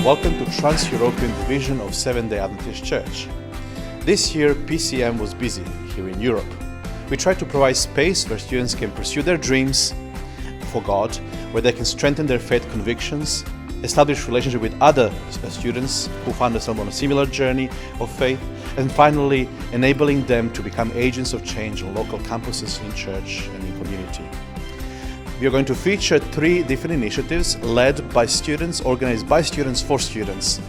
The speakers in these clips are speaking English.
Welcome to Trans-European Division of Seventh-day Adventist Church. This year, PCM was busy here in Europe. We tried to provide space where students can pursue their dreams for God, where they can strengthen their faith convictions, establish relationship with other students who found themselves on a similar journey of faith, and finally, enabling them to become agents of change on local campuses in church and in community. We are going to feature 3 different initiatives led by students, organized by students for students.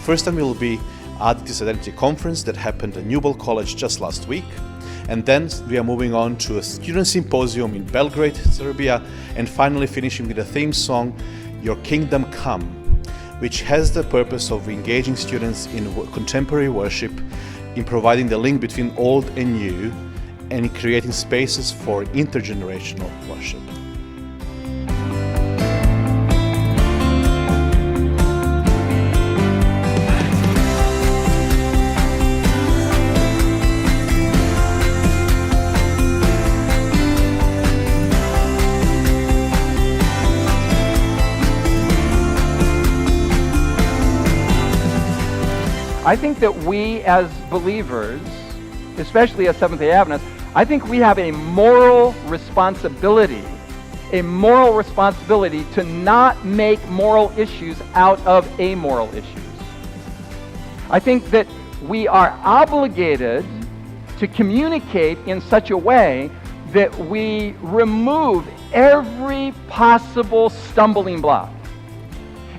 First time will be Adventist Identity Conference that happened at Newell College just last week. And then we are moving on to a student symposium in Belgrade, Serbia, and finally finishing with a theme song, Your Kingdom Come, which has the purpose of engaging students in contemporary worship, in providing the link between old and new, and in creating spaces for intergenerational worship. I think that we as believers, especially as Seventh-day Adventists, I think we have a moral responsibility to not make moral issues out of amoral issues. I think that we are obligated to communicate in such a way that we remove every possible stumbling block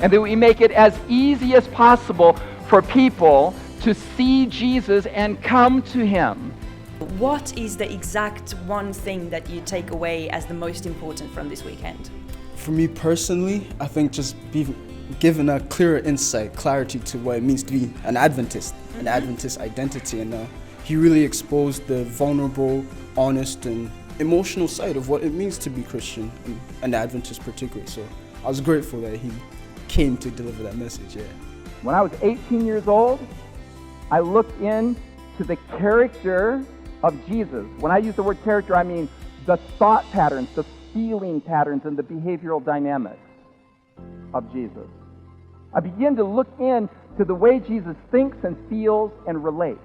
and that we make it as easy as possible for people to see Jesus and come to Him. What is the exact one thing that you take away as the most important from this weekend? For me personally, I think just being given a clearer insight, clarity to what it means to be an Adventist, an Adventist identity, and he really exposed the vulnerable, honest, and emotional side of what it means to be Christian, and an Adventist particularly. So I was grateful that he came to deliver that message. Yeah. When I was 18 years old, I looked into the character of Jesus. When I use the word character, I mean the thought patterns, the feeling patterns, and the behavioral dynamics of Jesus. I began to look into the way Jesus thinks and feels and relates.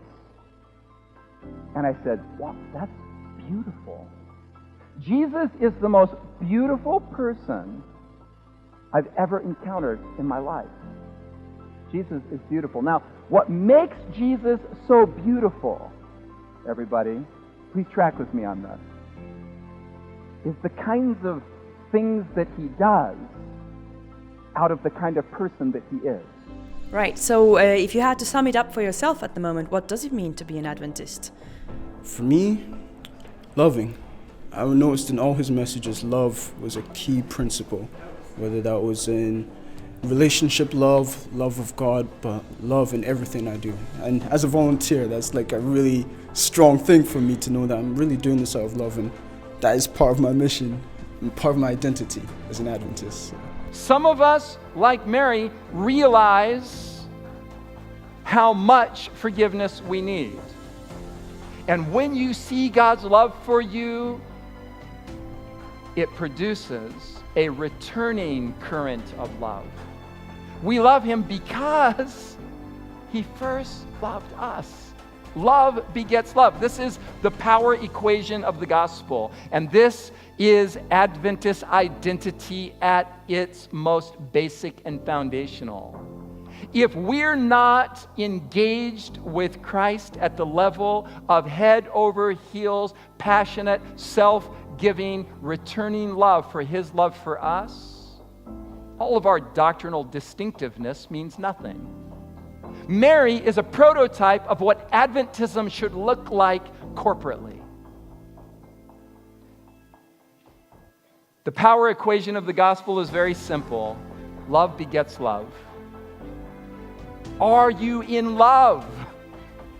And I said, wow, that's beautiful. Jesus is the most beautiful person I've ever encountered in my life. Jesus is beautiful. Now, what makes Jesus so beautiful, everybody, please track with me on this, is the kinds of things that He does out of the kind of person that He is. Right, so if you had to sum it up for yourself at the moment, what does it mean to be an Adventist? For me, loving. I noticed in all His messages, love was a key principle, whether that was in relationship love of God, but love in everything I do. And as a volunteer, that's like a really strong thing for me to know that I'm really doing this out of love, and that is part of my mission and part of my identity as an Adventist. Some of us, like Mary, realize how much forgiveness we need. And when you see God's love for you, it produces a returning current of love. We love Him because He first loved us. Love begets love. This is the power equation of the gospel. And this is Adventist identity at its most basic and foundational. If we're not engaged with Christ at the level of head over heels, passionate, self-giving, returning love for His love for us, all of our doctrinal distinctiveness means nothing. Mary is a prototype of what Adventism should look like corporately. The power equation of the gospel is very simple. Love begets love. Are you in love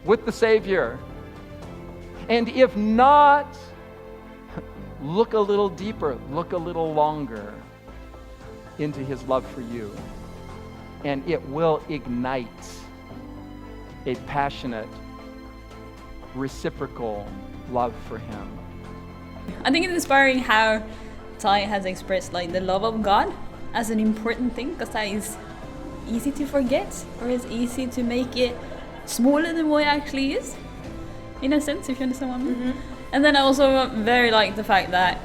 with the Savior? And if not, look a little deeper, look a little longer into His love for you, and it will ignite a passionate, reciprocal love for Him. I think it's inspiring how Ty has expressed like the love of God as an important thing, because that is easy to forget, or it's easy to make it smaller than what it actually is, in a sense, if you understand what I mean. And then I also very like the fact that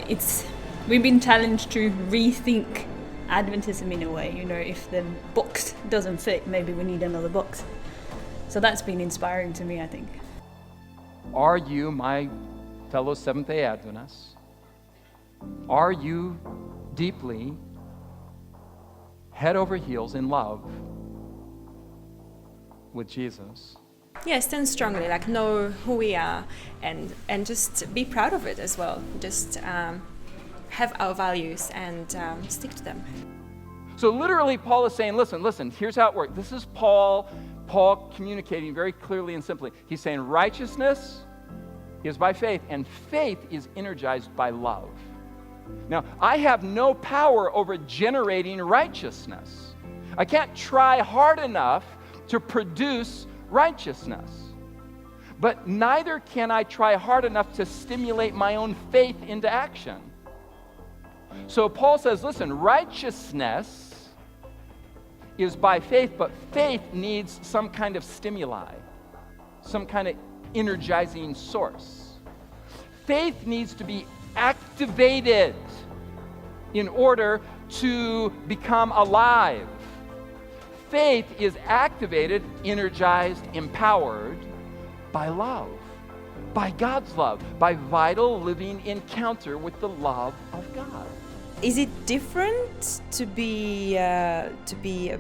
we've been challenged to rethink Adventism in a way. You know, if the box doesn't fit, maybe we need another box. So that's been inspiring to me, I think. Are you, my fellow Seventh-day Adventists, are you deeply, head over heels in love with Jesus? Yeah, stand strongly, like know who we are, and just be proud of it as well. Just have our values and stick to them. So literally Paul is saying, listen, here's how it works. This is Paul communicating very clearly and simply. He's saying righteousness is by faith, and faith is energized by love. Now, I have no power over generating righteousness. I can't try hard enough to produce righteousness. But neither can I try hard enough to stimulate my own faith into action. So Paul says, listen, righteousness is by faith, but faith needs some kind of stimuli, some kind of energizing source. Faith needs to be activated in order to become alive. Faith is activated, energized, empowered by love, by God's love, by vital living encounter with the love of God. Is it different to be a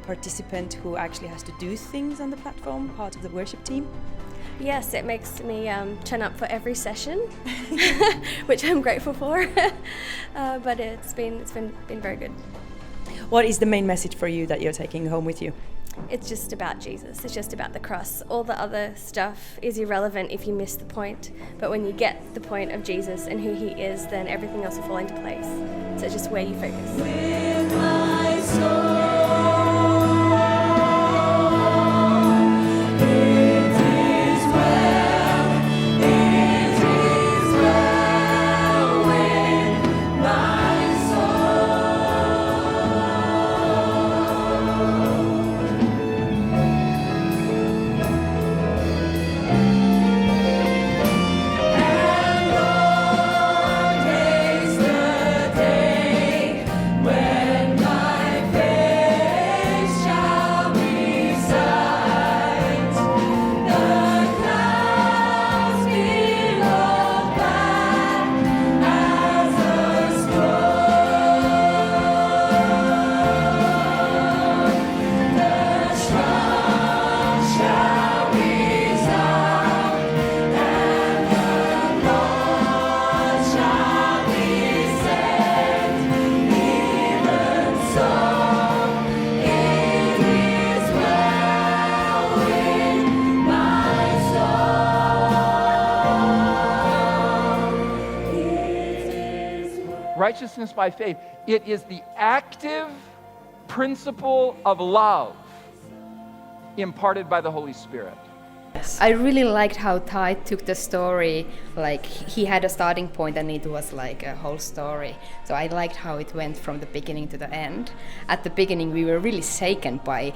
participant who actually has to do things on the platform, part of the worship team? Yes, it makes me turn up for every session, which I'm grateful for. But it's been very good. What is the main message for you that you're taking home with you? It's just about Jesus. It's just about the cross. All the other stuff is irrelevant if you miss the point. But when you get the point of Jesus and who he is, then everything else will fall into place. So it's just where you focus. With my soul. Righteousness by faith, it is the active principle of love imparted by the Holy Spirit. I really liked how Ty took the story, like he had a starting point and it was like a whole story. So I liked how it went from the beginning to the end. At the beginning we were really shaken by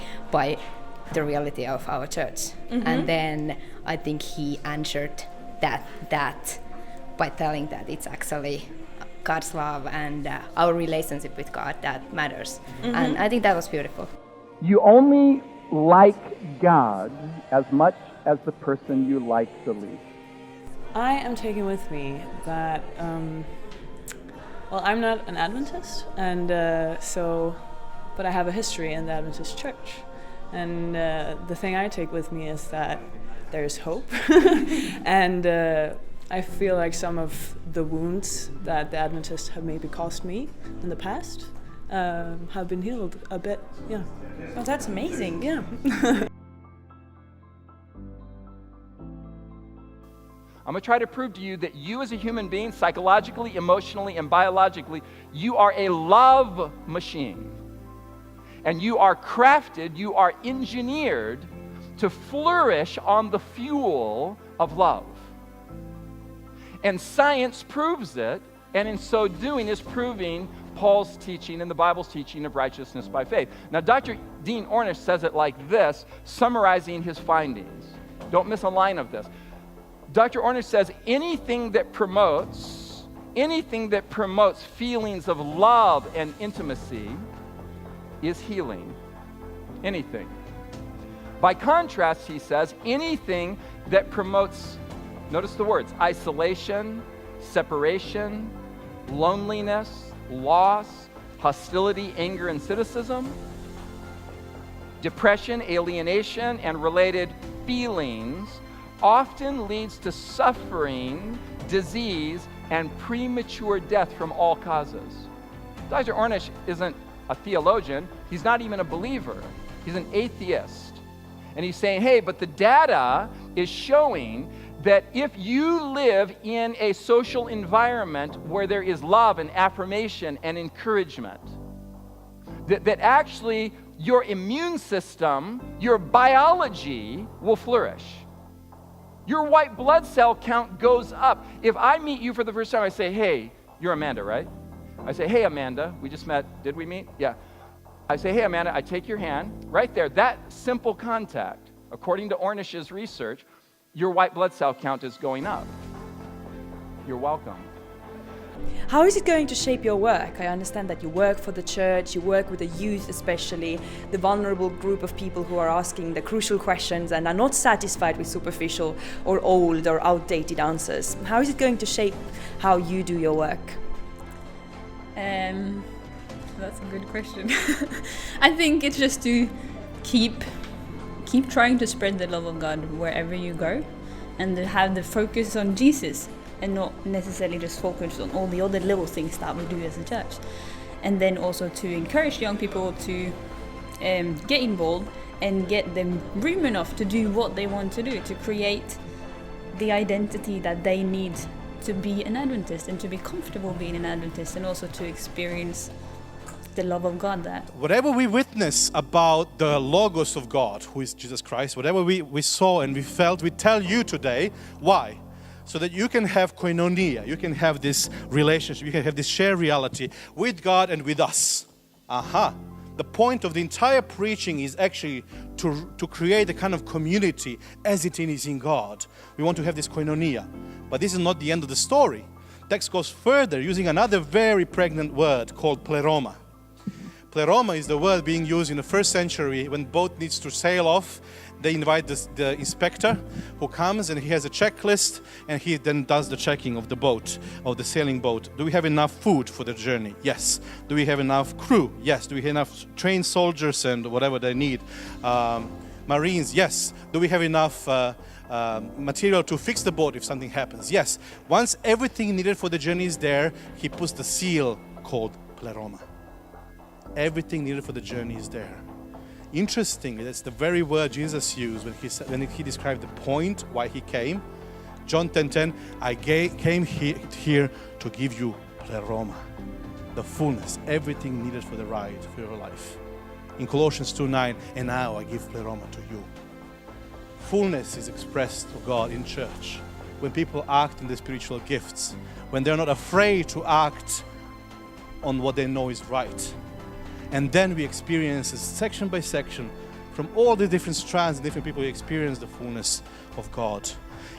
the reality of our church. And then I think he answered that by telling that it's actually God's love and our relationship with God that matters. And I think that was beautiful. You only like God as much as the person you like the least. I am taking with me that, well, I'm not an Adventist, and but I have a history in the Adventist church. And the thing I take with me is that there's hope. And I feel like some of the wounds that the Adventists have maybe caused me in the past have been healed a bit, yeah. Oh, that's amazing. Yeah. I'm going to try to prove to you that you as a human being, psychologically, emotionally, and biologically, you are a love machine. And you are crafted, you are engineered to flourish on the fuel of love. And science proves it and in so doing is proving Paul's teaching and the Bible's teaching of righteousness by faith. Now, Dr. Dean Ornish says it like this, summarizing his findings. Don't miss a line of this. Dr. Ornish says anything that promotes feelings of love and intimacy is healing. Anything. By contrast, he says, anything that promotes, notice the words, isolation, separation, loneliness, loss, hostility, anger, and cynicism, depression, alienation, and related feelings often leads to suffering, disease, and premature death from all causes. Dr. Ornish isn't a theologian. He's not even a believer. He's an atheist. And he's saying, hey, but the data is showing that if you live in a social environment where there is love and affirmation and encouragement, that actually your immune system, your biology will flourish. Your white blood cell count goes up. If I meet you for the first time, I say, hey, you're Amanda, right? I say, hey, Amanda, we just met. Did we meet? Yeah. I say, hey, Amanda, I take your hand. Right there, that simple contact, according to Ornish's research, your white blood cell count is going up. You're welcome. How is it going to shape your work? I understand that you work for the church, you work with the youth especially, the vulnerable group of people who are asking the crucial questions and are not satisfied with superficial or old or outdated answers. How is it going to shape how you do your work? That's a good question. I think it's just to keep trying to spread the love of God wherever you go, and to have the focus on Jesus and not necessarily just focus on all the other little things that we do as a church. And then also to encourage young people to get involved and get them room enough to do what they want to do, to create the identity that they need to be an Adventist and to be comfortable being an Adventist, and also to experience the love of God there. Whatever we witness about the Logos of God, who is Jesus Christ, whatever we saw and we felt, we tell you today. Why? So that you can have koinonia, you can have this relationship, you can have this shared reality with God and with us. The point of the entire preaching is actually to create a kind of community as it is in God. We want to have this koinonia. But this is not the end of the story. Text goes further using another very pregnant word called pleroma. Pleroma is the word being used in the first century when boat needs to sail off. They invite the inspector who comes and he has a checklist, and he then does the checking of the boat, of the sailing boat. Do we have enough food for the journey? Yes. Do we have enough crew? Yes. Do we have enough trained soldiers and whatever they need? Marines? Yes. Do we have enough material to fix the boat if something happens? Yes. Once everything needed for the journey is there, he puts the seal called pleroma. Everything needed for the journey is there. Interestingly, that's the very word Jesus used when he described the point why he came. John 10:10, I came here to give you pleroma, the fullness, everything needed for the ride, for your life. In Colossians 2:9, and now I give pleroma to you. Fullness is expressed to God in church when people act in the spiritual gifts, when they're not afraid to act on what they know is right. And then we experience section by section, from all the different strands, different people, we experience the fullness of God.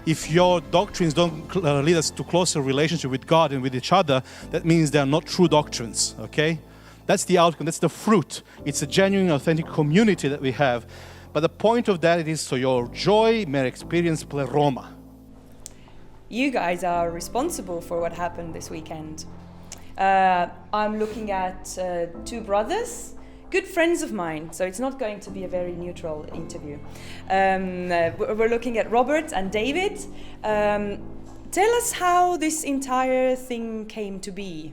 If your doctrines don't lead us to closer relationship with God and with each other, that means they are not true doctrines, okay? That's the outcome, that's the fruit. It's a genuine, authentic community that we have. But the point of that is so your joy may experience pleroma. You guys are responsible for what happened this weekend. I'm looking at two brothers, good friends of mine, so it's not going to be a very neutral interview. We're looking at Robert and David. Tell us how this entire thing came to be.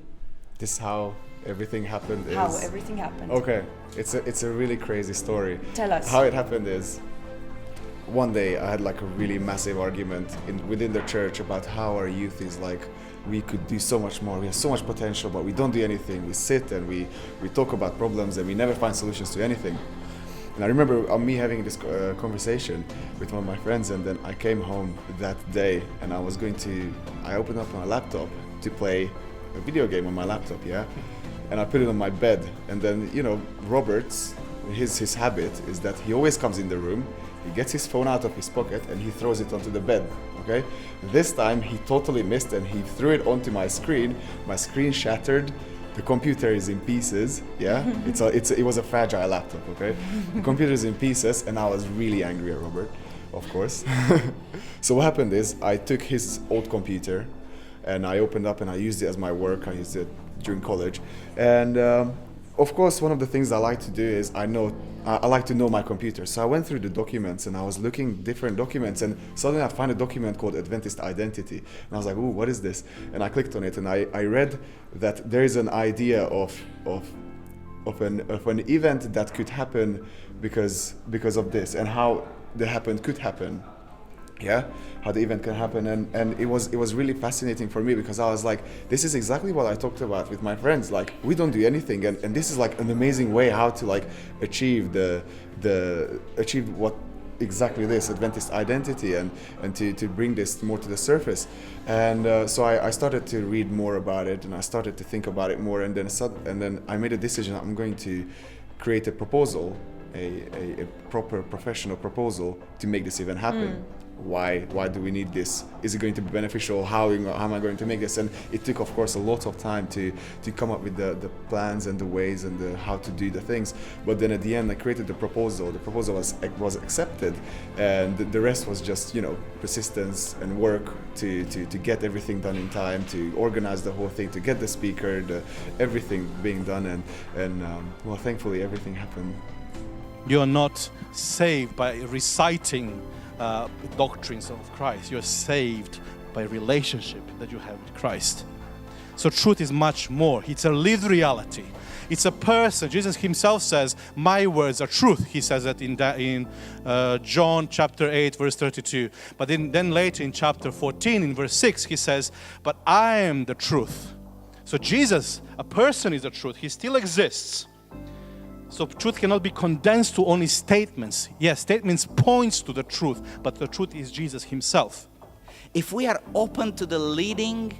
This how everything happened is... How everything happened. Okay, it's a really crazy story. Tell us. How it happened is, one day I had like a really massive argument within the church about how our youth is like, we could do so much more, we have so much potential, but we don't do anything. We sit and we talk about problems and we never find solutions to anything. And I remember me having this conversation with one of my friends, and then I came home that day and I opened up my laptop to play a video game on my laptop, yeah? And I put it on my bed. And then, you know, Robert's, his habit is that he always comes in the room, he gets his phone out of his pocket and he throws it onto the bed, okay? This time he totally missed and he threw it onto my screen. My screen shattered. The computer is in pieces, yeah? It was a fragile laptop, okay? The computer is in pieces and I was really angry at Robert, of course. So what happened is I took his old computer and I opened up and I used it as my work. I used it during college. And of course, one of the things I like to do is I like to know my computer. So I went through the documents and I was looking different documents and suddenly I found a document called Adventist Identity. And I was like, ooh, what is this? And I clicked on it and I read that there is an idea of an event that could happen because of this and how could happen. Yeah, how the event can happen, and it was really fascinating for me because I was like, this is exactly what I talked about with my friends. Like, we don't do anything, and this is like an amazing way how to like achieve achieve what exactly this Adventist identity and to bring this more to the surface. And so I started to read more about it, and I started to think about it more, and then I made a decision. I'm going to create a proposal, a proper professional proposal to make this event happen. Why do we need this? Is it going to be beneficial? How am I going to make this? And it took, of course, a lot of time to come up with the plans and the ways and how to do the things. But then at the end, I created the proposal. The proposal was accepted, and the rest was just, you know, persistence and work to get everything done in time, to organize the whole thing, to get the speaker, everything being done, and well, thankfully everything happened. You are not saved by reciting doctrines of Christ. You're saved by relationship that you have with Christ. So truth is much more. It's a lived reality. It's a person. Jesus himself says, my words are truth. He says that in John chapter 8 verse 32. But then later in chapter 14 in verse 6 he says, but I am the truth. So Jesus, a person, is the truth. He still exists. So truth cannot be condensed to only statements. Yes, statements points to the truth, but the truth is Jesus himself. If we are open to the leading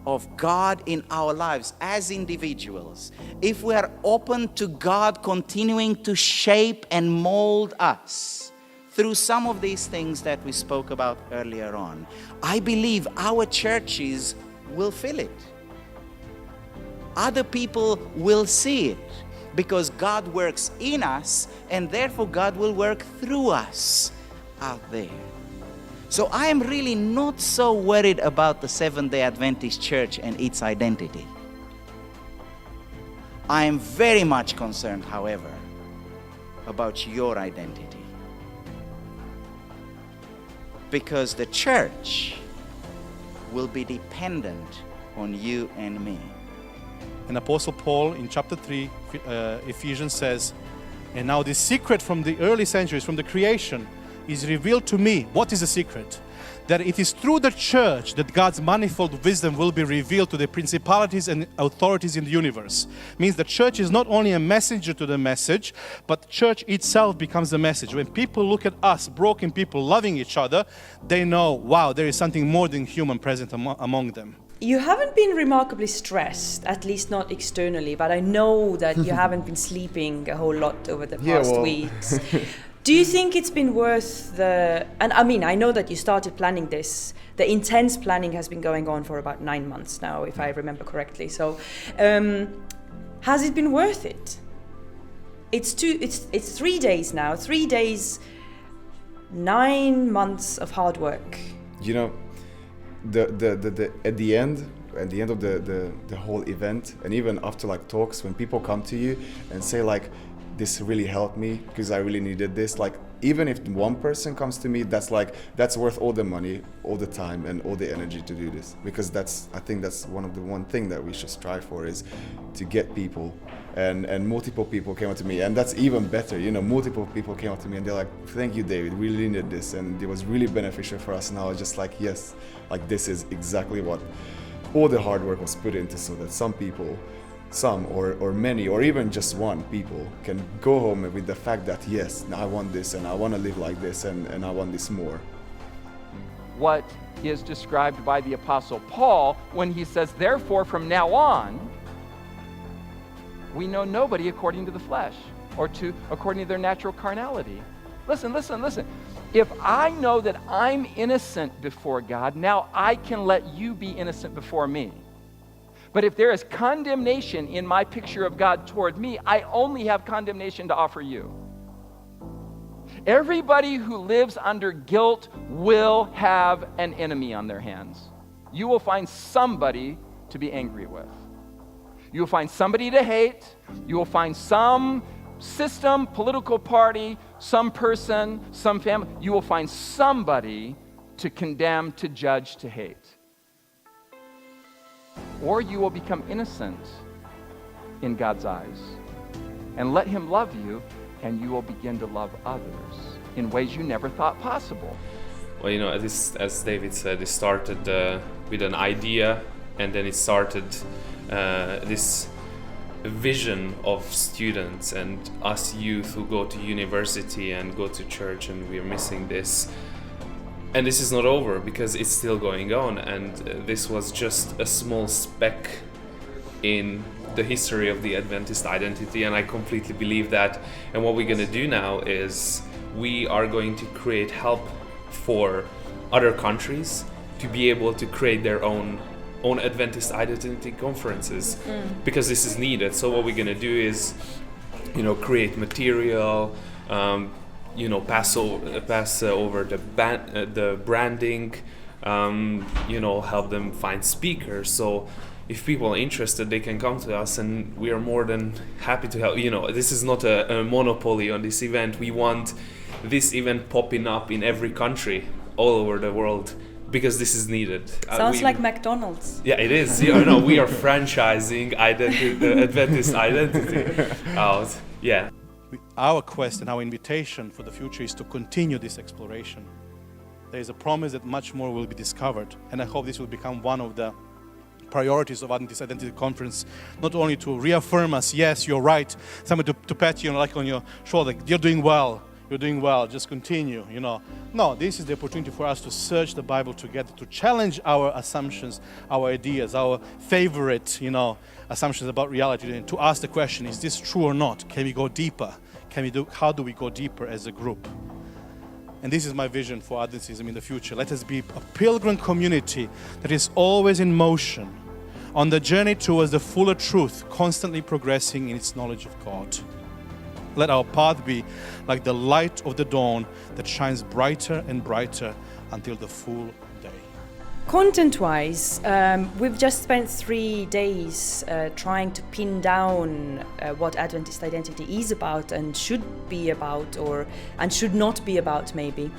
of God in our lives as individuals, if we are open to God continuing to shape and mold us through some of these things that we spoke about earlier on, I believe our churches will feel it. Other people will see it. Because God works in us, and therefore God will work through us out there. So I am really not so worried about the Seventh-day Adventist Church and its identity. I am very much concerned, however, about your identity. Because the church will be dependent on you and me. And Apostle Paul in chapter 3, Ephesians says, and now this secret from the early centuries, from the creation, is revealed to me. What is the secret? That it is through the church that God's manifold wisdom will be revealed to the principalities and authorities in the universe. Means the church is not only a messenger to the message, but the church itself becomes the message. When people look at us, broken people loving each other, they know, wow, there is something more than human present among them. You haven't been remarkably stressed, at least not externally, but I know that you haven't been sleeping a whole lot over the past weeks. Do you think it's been worth and I mean, I know that you started planning this, the intense planning has been going on for about 9 months now, if I remember correctly. So, has it been worth it? It's 3 days now, 3 days, 9 months of hard work. You know, at the end of the whole event, and even after like talks, when people come to you and say like, this really helped me because I really needed this, like even if one person comes to me, that's worth all the money, all the time, and all the energy to do this, because I think that's one thing that we should strive for, is to get people, and multiple people came up to me, and that's even better, you know, multiple people came up to me and they're like, thank you, David, we really needed this, and it was really beneficial for us. And I was just like, yes, like this is exactly what all the hard work was put into, so that some people, or many, or even just one people can go home with the fact that yes, I want this, and I want to live like this, and I want this more. What is described by the Apostle Paul when he says, therefore, from now on, we know nobody according to the flesh or according to their natural carnality. Listen. If I know that I'm innocent before God, now I can let you be innocent before me. But if there is condemnation in my picture of God toward me, I only have condemnation to offer you. Everybody who lives under guilt will have an enemy on their hands. You will find somebody to be angry with. You will find somebody to hate. You will find some system, political party, some person, some family. You will find somebody to condemn, to judge, to hate. Or you will become innocent in God's eyes and let him love you, and you will begin to love others in ways you never thought possible. Well, you know, as David said, it started with an idea, and then it started this vision of students and us youth who go to university and go to church, and we are missing this. And this is not over, because it's still going on, and this was just a small speck in the history of the Adventist identity, and I completely believe that. And what we're going to do now is we are going to create help for other countries to be able to create their own Adventist identity conferences, because this is needed. So what we're going to do is, you know, create material, you know, pass over the branding, you know, help them find speakers. So if people are interested, they can come to us, and we are more than happy to help. You know, this is not a monopoly on this event. We want this event popping up in every country all over the world, because this is needed. Sounds like McDonald's. Yeah, it is. You know, we are franchising Adventist identity out. Yeah. Our quest and our invitation for the future is to continue this exploration. There is a promise that much more will be discovered, and I hope this will become one of the priorities of Adventist Identity Conference, not only to reaffirm us, yes, you're right, somebody to pat you like on your shoulder, you're doing well, just continue, you know. No, this is the opportunity for us to search the Bible together, to challenge our assumptions, our ideas, our favorite, you know, assumptions about reality, and to ask the question, is this true or not? Can we go deeper? How do we go deeper as a group? And this is my vision for Adventism in the future. Let us be a pilgrim community that is always in motion, on the journey towards the fuller truth, constantly progressing in its knowledge of God. Let our path be like the light of the dawn that shines brighter and brighter until the full day. Content-wise, we've just spent 3 days trying to pin down what Adventist identity is about and should be about, and should not be about, maybe.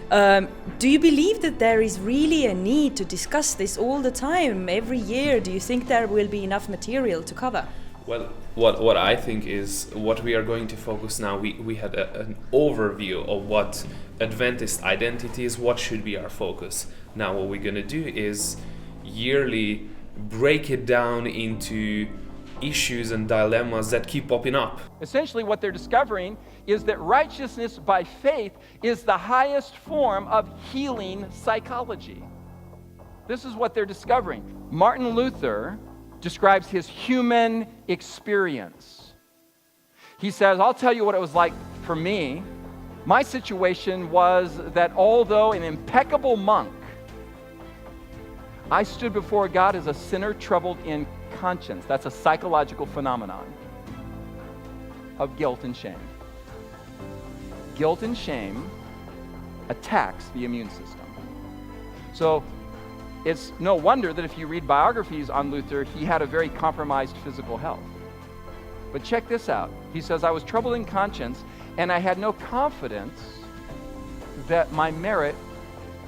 Do you believe that there is really a need to discuss this all the time, every year? Do you think there will be enough material to cover? Well, what I think is what we are going to focus now, we had an overview of what Adventist identity is, what should be our focus. Now what we're going to do is yearly break it down into issues and dilemmas that keep popping up. Essentially what they're discovering is that righteousness by faith is the highest form of healing psychology. This is what they're discovering. Martin Luther describes his human experience. He says, I'll tell you what it was like for me. My situation was that although an impeccable monk, I stood before God as a sinner troubled in conscience. That's a psychological phenomenon of guilt and shame. Guilt and shame attacks the immune system. So it's no wonder that if you read biographies on Luther, he had a very compromised physical health. But check this out. He says, I was troubled in conscience, and I had no confidence that my merit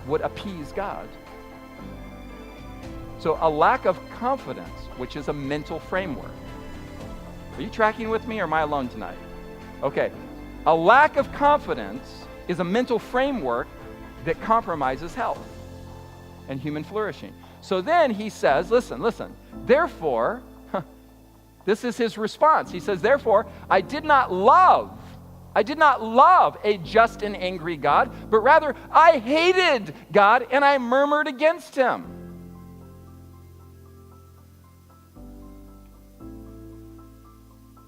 would appease God. So a lack of confidence, which is a mental framework. Are you tracking with me, or am I alone tonight? Okay. A lack of confidence is a mental framework that compromises health and human flourishing. So then he says, listen, therefore, this is his response. He says, therefore, I did not love I did not love a just and angry God, but rather I hated God and I murmured against him.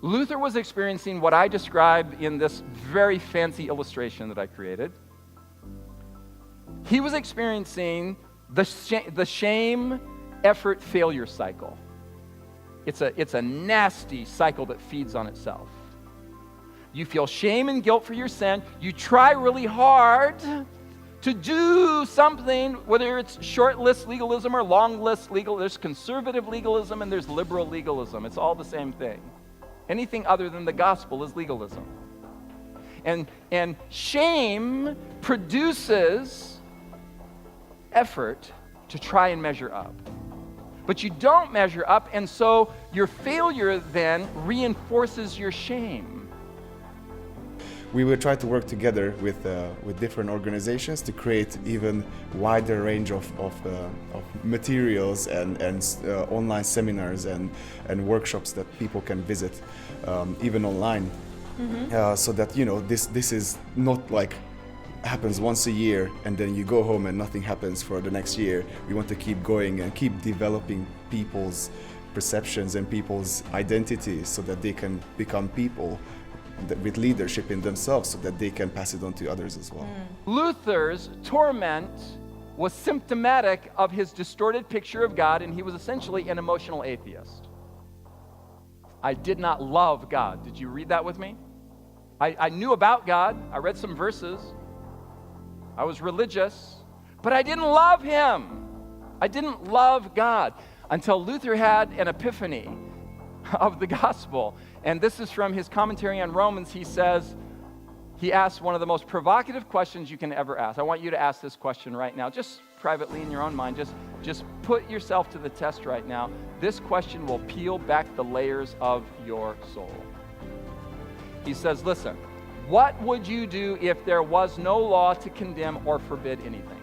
Luther was experiencing what I describe in this very fancy illustration that I created. He was experiencing the shame, effort, failure cycle. It's a nasty cycle that feeds on itself. You feel shame and guilt for your sin. You try really hard to do something, whether it's short list legalism or long list legalism. There's conservative legalism and there's liberal legalism. It's all the same thing. Anything other than the gospel is legalism. And shame produces effort to try and measure up. But you don't measure up, and so your failure then reinforces your shame. We will try to work together with different organizations to create even wider range of materials and online seminars and workshops that people can visit, even online, so that this is not like happens once a year and then you go home and nothing happens for the next year. We want to keep going and keep developing people's perceptions and people's identities so that they can become people with leadership in themselves so that they can pass it on to others as well. Luther's torment was symptomatic of his distorted picture of God, and he was essentially an emotional atheist. I did not love God. Did you read that with me? I knew about God. I read some verses. I was religious, but I didn't love him. I didn't love God until Luther had an epiphany of the gospel. And this is from his commentary on Romans. He asks one of the most provocative questions you can ever ask. I want you to ask this question right now, just privately in your own mind. Just put yourself to the test right now. This question will peel back the layers of your soul. He says, listen, what would you do if there was no law to condemn or forbid anything?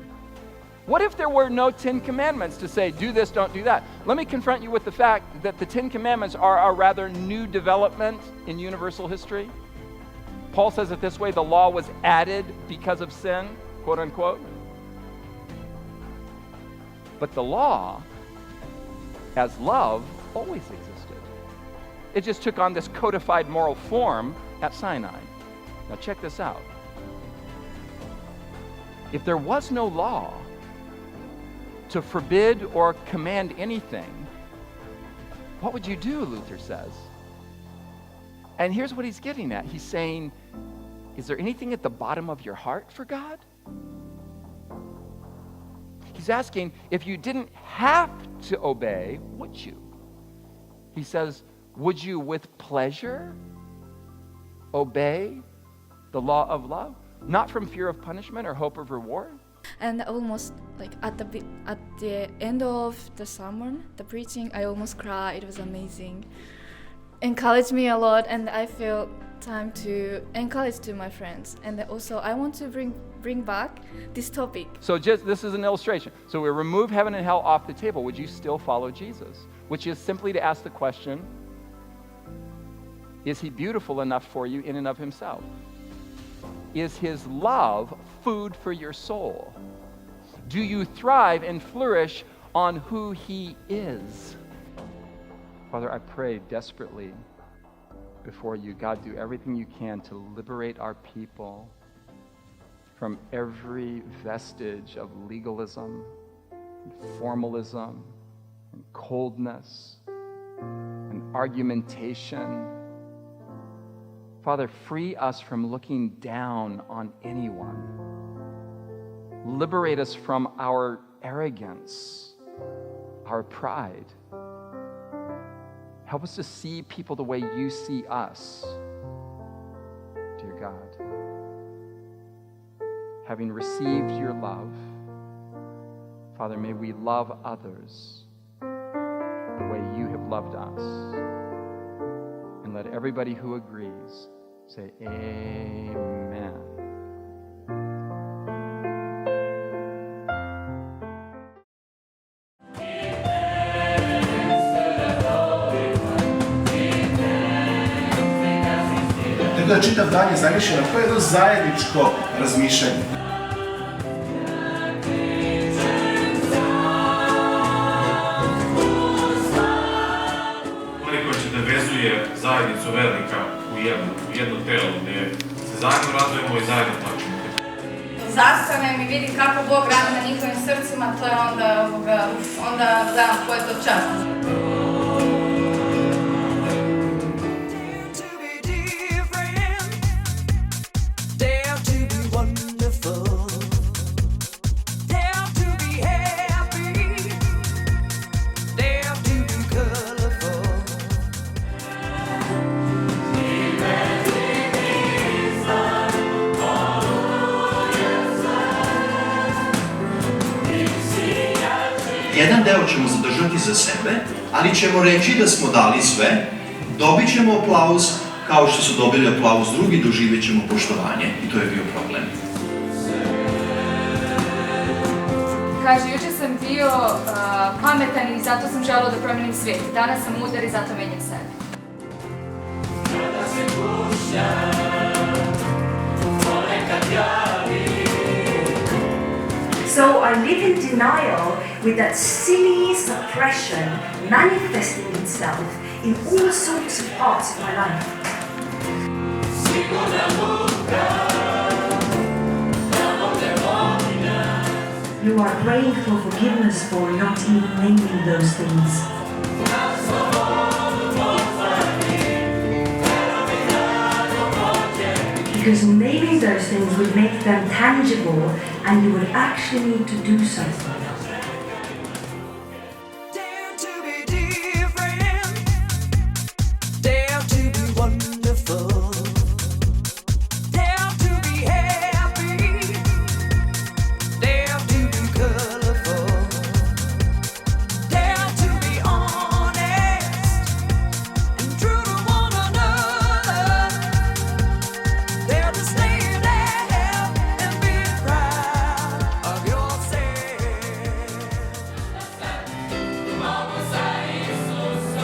What if there were no 10 commandments to say, do this, don't do that? Let me confront you with the fact that the 10 commandments are a rather new development in universal history. Paul says it this way, the law was added because of sin, quote unquote. But the law, as love, always existed. It just took on this codified moral form at Sinai. Now check this out. If there was no law to forbid or command anything, what would you do, Luther says? And here's what he's getting at. He's saying, is there anything at the bottom of your heart for God? He's asking, if you didn't have to obey, would you? He says, would you with pleasure obey the law of love? Not from fear of punishment or hope of reward? And almost like at the end of the sermon, the preaching, I almost cried. It was amazing. Encouraged me a lot, and I feel time to encourage to my friends. And also I want to bring back this topic. So this is an illustration. So we remove heaven and hell off the table. Would you still follow Jesus? Which is simply to ask the question, is he beautiful enough for you in and of himself? Is his love food for your soul? Do you thrive and flourish on who he is? Father, I pray desperately before you. God, do everything you can to liberate our people from every vestige of legalism, and formalism, and coldness, and argumentation. Father, free us from looking down on anyone. Liberate us from our arrogance, our pride. Help us to see people the way you see us, dear God. Having received your love, Father, may we love others the way you have loved us. And let everybody who agrees say amen. The da je čitav dan je zamišljeno, to je jedno zajedničko razmišljanje. Koliko će da vezuje zajednicu velika u jedno telo gdje se zajedno radujemo i zajedno plaćemo. Zastanem i vidim kako Bog radi na njihovim srcima, to je onda znam ko je to čast. Jedan deo ćemo zadržati za sebe, ali ćemo reći da smo dali sve, dobit ćemo aplauz, kao što su dobili aplauz drugi, doživjet ćemo poštovanje i to je bio problem. Kaže, jučer sam bio pametan i zato sam želio da promijenim svijet. Danas sam mudar i zato menjam sebe. So I live in denial with that silly suppression manifesting itself in all sorts of parts of my life. You are praying for forgiveness for not even naming those things. Because naming those things would make them tangible and you would actually need to do something.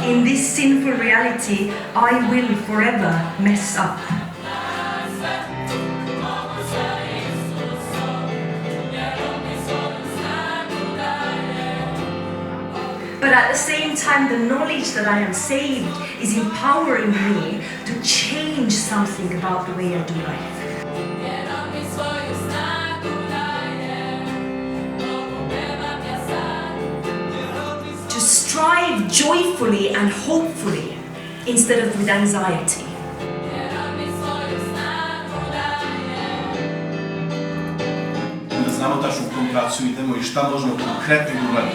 In this sinful reality, I will forever mess up. But at the same time, the knowledge that I am saved is empowering me to change something about the way I do life. Strive joyfully and hopefully instead of with anxiety. Da znamo tačno u kom pravcu idemo i šta možemo konkretno da uradimo.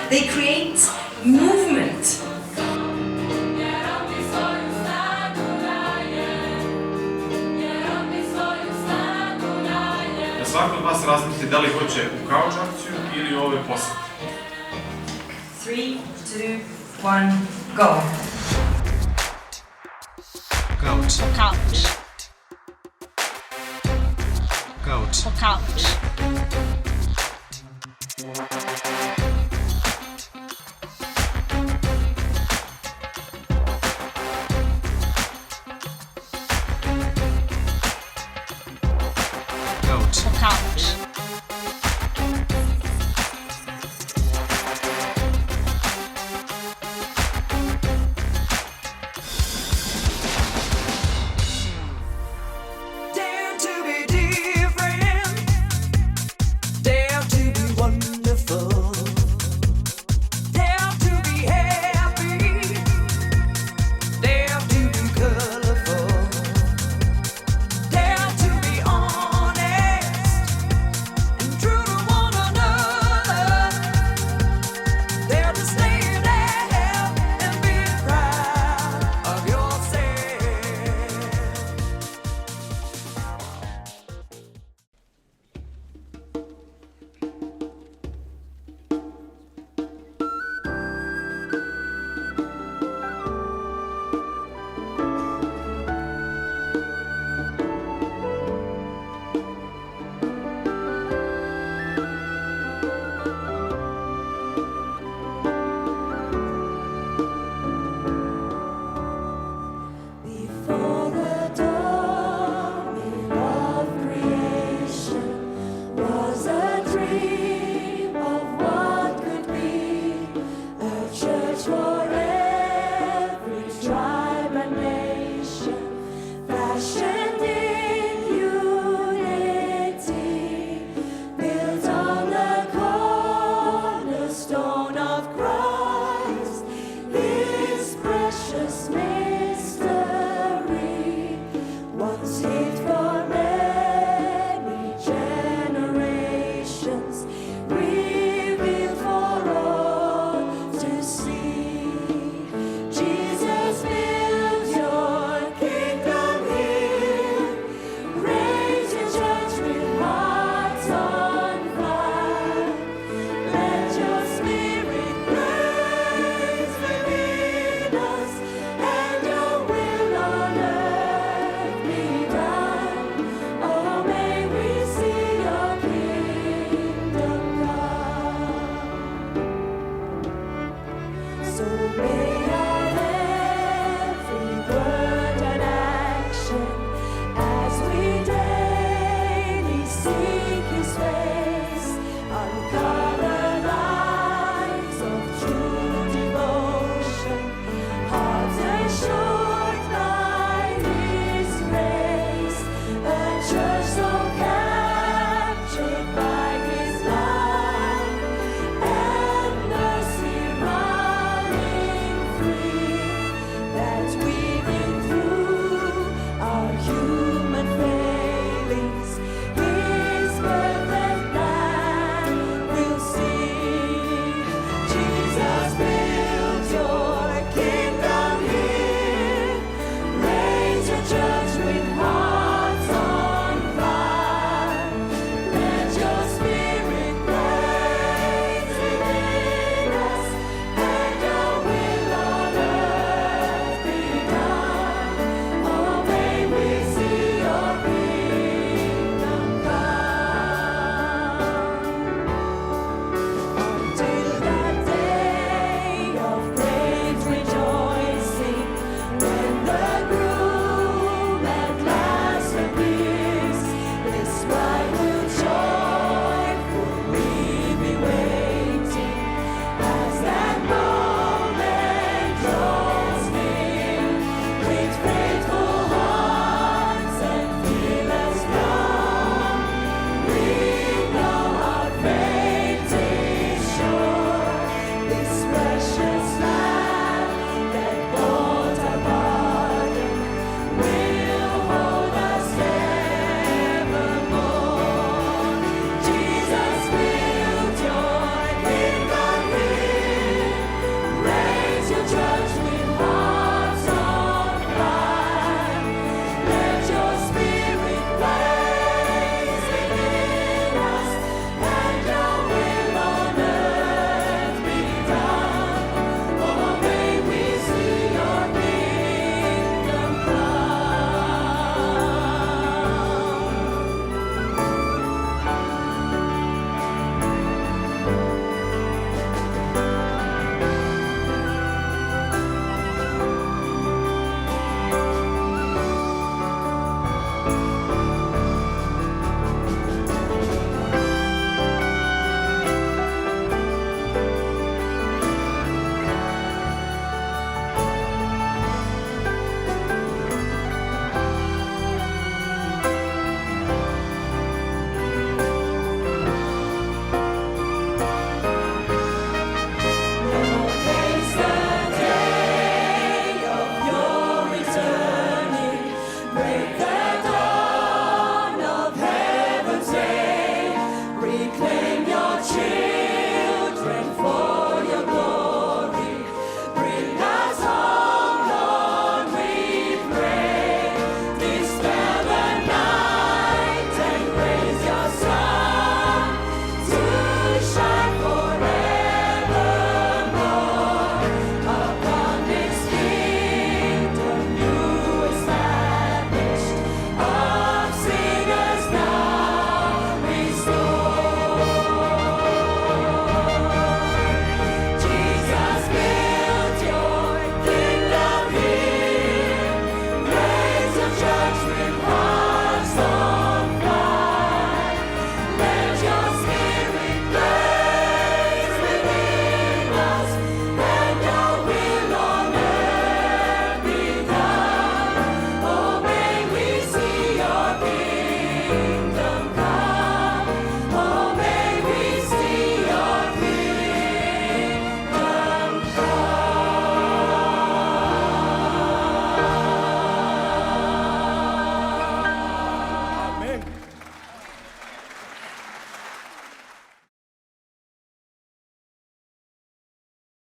They create movement. Svako od vas razmislite da li hoće u couch akciju ili ove posete. 3, 2, 1, go. Couch. Couch. Couch. Couch.